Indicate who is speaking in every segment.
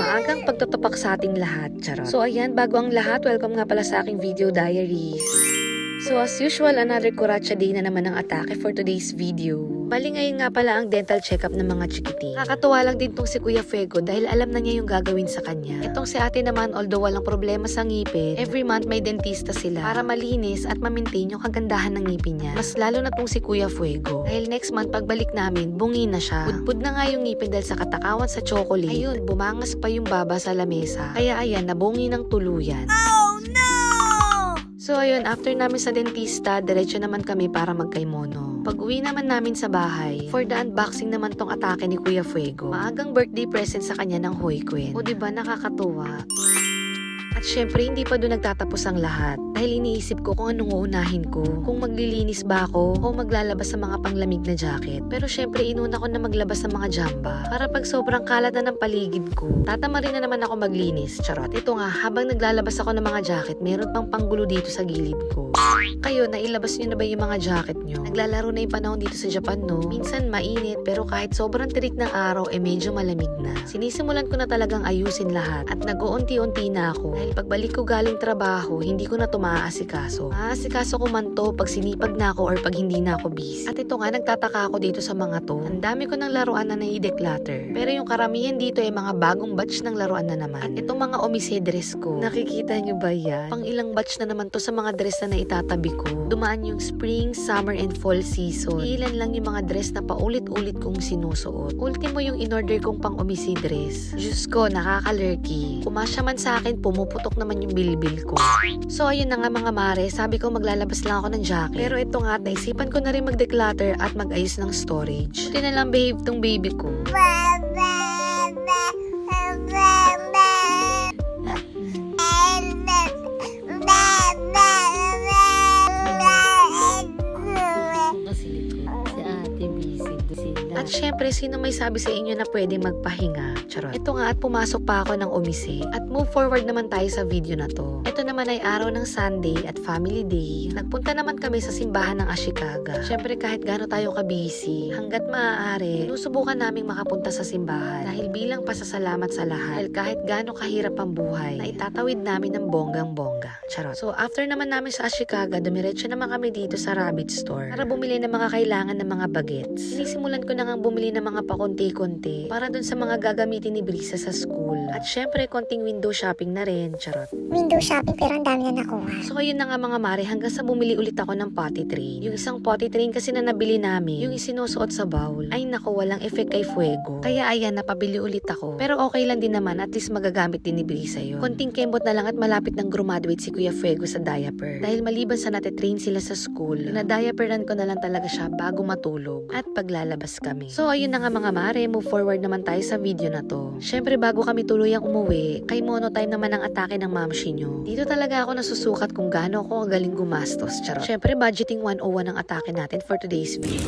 Speaker 1: Maagang pagtutupak sa ating lahat, charot. So ayan, bago ang lahat, welcome nga pala sa aking video diaries. So as usual, another kuratsa day na naman ang atake for today's video. Bali ngayon nga pala ang dental check-up ng mga chikiting. Nakakatuwa lang din tong si Kuya Fuego dahil alam na niya yung gagawin sa kanya. Itong si ate naman, although walang problema sa ngipin, every month may dentista sila para malinis at ma-maintain yung kagandahan ng ngipin niya. Mas lalo na tong si Kuya Fuego. Dahil next month pagbalik namin, bungi na siya. Pudpud na nga yung ngipin dahil sa katakawan sa chocolate. Ayun, bumangas pa yung baba sa lamesa. Kaya ayan, nabungi ng tuluyan. So ayun, after namin sa dentista, diretso naman kami para magkaymono. Pag-uwi naman namin sa bahay, for the unboxing naman tong atake ni Kuya Fuego. Maagang birthday present sa kanya ng Hoy Queen. O diba, nakakatuwa. At syempre, hindi pa doon nagtatapos ang lahat. Dahil iniisip ko kung anong uunahin ko. Kung maglilinis ba ako o maglalabas sa mga panglamig na jacket. Pero syempre, inuna ko na maglabas ng mga jamba. Para pag sobrang kalat na ng paligid ko, tatama rin na naman ako maglinis. Charot. Ito nga, habang naglalabas ako ng mga jacket, meron pang panggulo dito sa gilid ko. Kayo, nailabas nyo na ba yung mga jacket nyo? Naglalaro na yung panahon dito sa Japan, no? Minsan mainit, pero kahit sobrang tirik ng araw, medyo malamig na. Sinisimulan ko na talagang ayusin lahat. At nag-uunti-unti na ako. Dahil pagbalik ko galing trabaho, hindi ko na ito maaasikaso. Maaasikaso ko man to pag sinipag na ako or pag hindi na ako busy. At ito nga, nagtataka ako dito sa mga to. Ang dami ko ng laruan na nai-declutter. Pero yung karamihan dito ay mga bagong batch ng laruan na naman. At itong mga omise dress ko, nakikita nyo ba yan? Pang ilang batch na naman to sa mga dress na naitatabi ko. Dumaan yung spring, summer, and fall season. Ilan lang yung mga dress na paulit-ulit kong sinusuot. Ultimo yung in-order kong pang omise dress. Diyos ko, nakakalurky. Kumasya man sa akin, pumuputok naman yung bilbil ko. So ayun na nga mga mare, sabi ko maglalabas lang ako ng jacket. Pero ito nga, naisipan ko na rin mag-declutter at mag-ayos ng storage. Buti na lang behave tong baby ko. At syempre, sino may sabi sa inyo na pwede magpahinga? Charot. Ito nga at pumasok pa ako ng umise. At move forward naman tayo sa video na to. Ito naman ay araw ng Sunday at family day. Nagpunta naman kami sa simbahan ng Ashikaga. Syempre kahit gaano tayo ka-busy, hanggat maaari, sinusubukan naming makapunta sa simbahan. Dahil bilang pasasalamat sa lahat. Dahil kahit gaano kahirap ang buhay, na itatawid namin ng bonggang-bongga. Charot. So after naman namin sa Ashikaga, dumiretso naman kami dito sa rabbit store para bumili ng mga kailangan ng mga bagets. Sinisimulan ko na nga bumili ng mga pakunti-kunti para dun sa mga gagamitin ni Brisa sa school. At syempre, konting window shopping na rin, charot.
Speaker 2: Window shopping pero ang dami na nakuha.
Speaker 1: So ayun na nga mga mare, hanggang sa bumili ulit ako ng potty train. Yung isang potty train kasi na nabili namin, yung isinusuot sa bowl, ay naku, walang effect kay Fuego. Kaya ayan, napabili ulit ako. Pero okay lang din naman, at least magagamit din ni Brisa yun. Konting kembot na lang at malapit ng graduate si Kuya Fuego sa diaper. Dahil maliban sa natitrain sila sa school, na-diaperan ko na lang talaga siya bago matulog at paglalabas kami. So ayun na nga mga mare, move forward naman tayo sa video na to. Syempre bago kami tuluyang umuwi, kay mono time naman ang atake ng mamshi nyo. Dito talaga ako nasusukat kung gaano ako galing gumastos, charot. Syempre budgeting 101 ang atake natin for today's video.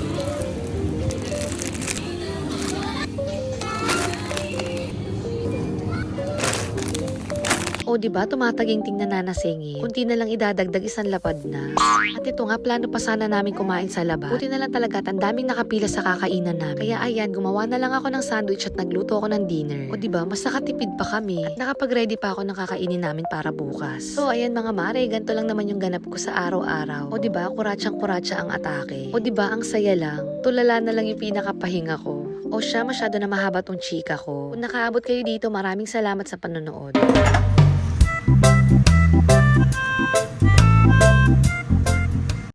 Speaker 1: O diba, tumataginting na nanasingit. Kunti na lang idadagdag, isang lapad na. At ito nga, plano pa sana namin kumain sa labas. Buti na lang talaga, ang daming nakapila sa kakainan namin. Kaya ayan, gumawa na lang ako ng sandwich at nagluto ako ng dinner. O diba, mas nakatipid pa kami. At nakapag-ready pa ako ng kakainin namin para bukas. So ayan mga mare, ganito lang naman yung ganap ko sa araw-araw. O diba, kuratsyang-kuratsa ang atake. O diba, ang saya lang. Tulala na lang yung pinakapahinga ko. O siya, masyado na mahaba tong chika ko. Kung nakaabot kayo dito, maraming salamat sa panonood.